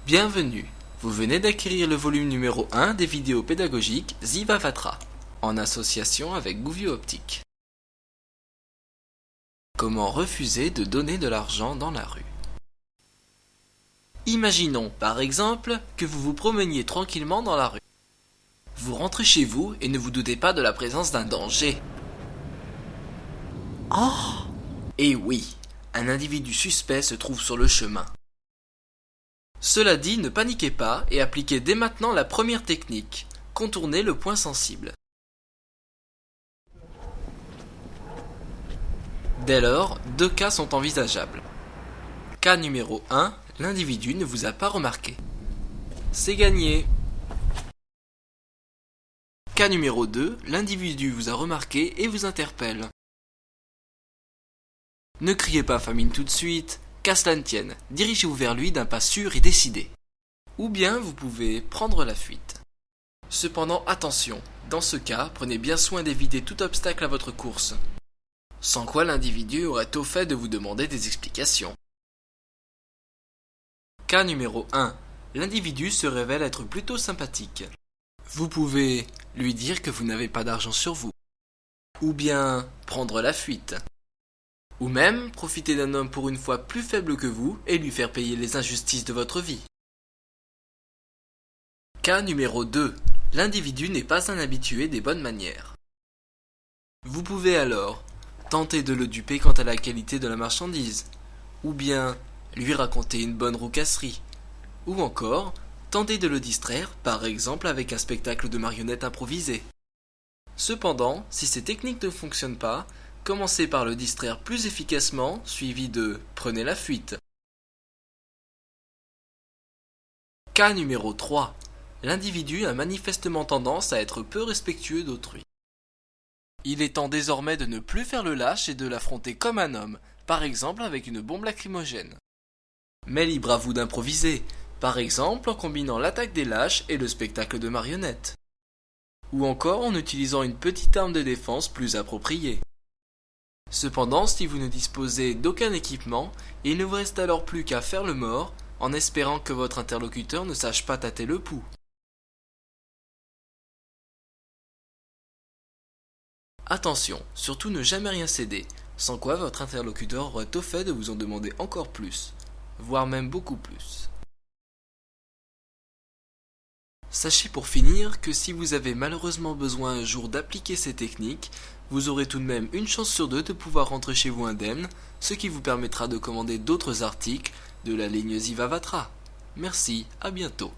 Bienvenue, vous venez d'acquérir le volume numéro 1 des vidéos pédagogiques Zivavatra, en association avec Gouvio Optique. Comment refuser de donner de l'argent dans la rue? Imaginons, par exemple, que vous vous promeniez tranquillement dans la rue. Vous rentrez chez vous et ne vous doutez pas de la présence d'un danger. Oh! Et oui, un individu suspect se trouve sur le chemin. Cela dit, ne paniquez pas et appliquez dès maintenant la première technique, contourner le point sensible. Dès lors, deux cas sont envisageables. Cas numéro 1, l'individu ne vous a pas remarqué. C'est gagné. Cas numéro 2, l'individu vous a remarqué et vous interpelle. Ne criez pas famine tout de suite, qu'à cela ne tienne, dirigez-vous vers lui d'un pas sûr et décidé. Ou bien vous pouvez prendre la fuite. Cependant attention, dans ce cas, prenez bien soin d'éviter tout obstacle à votre course. Sans quoi l'individu aurait tôt fait de vous demander des explications. Cas numéro 1. L'individu se révèle être plutôt sympathique. Vous pouvez lui dire que vous n'avez pas d'argent sur vous. Ou bien prendre la fuite. Ou même profiter d'un homme pour une fois plus faible que vous et lui faire payer les injustices de votre vie. Cas numéro 2. L'individu n'est pas un habitué des bonnes manières. Vous pouvez alors tenter de le duper quant à la qualité de la marchandise, ou bien lui raconter une bonne roucasserie, ou encore tenter de le distraire, par exemple avec un spectacle de marionnettes improvisé. Cependant, si ces techniques ne fonctionnent pas, commencez par le distraire plus efficacement, suivi de « prenez la fuite ». Cas numéro 3. L'individu a manifestement tendance à être peu respectueux d'autrui. Il est temps désormais de ne plus faire le lâche et de l'affronter comme un homme, par exemple avec une bombe lacrymogène. Mais libre à vous d'improviser, par exemple en combinant l'attaque des lâches et le spectacle de marionnettes. Ou encore en utilisant une petite arme de défense plus appropriée. Cependant, si vous ne disposez d'aucun équipement, il ne vous reste alors plus qu'à faire le mort, en espérant que votre interlocuteur ne sache pas tâter le pouls. Attention, surtout ne jamais rien céder, sans quoi votre interlocuteur aurait tôt fait de vous en demander encore plus, voire même beaucoup plus. Sachez pour finir que si vous avez malheureusement besoin un jour d'appliquer ces techniques, vous aurez tout de même une chance sur deux de pouvoir rentrer chez vous indemne, ce qui vous permettra de commander d'autres articles de la ligne Zivavatra. Merci, à bientôt.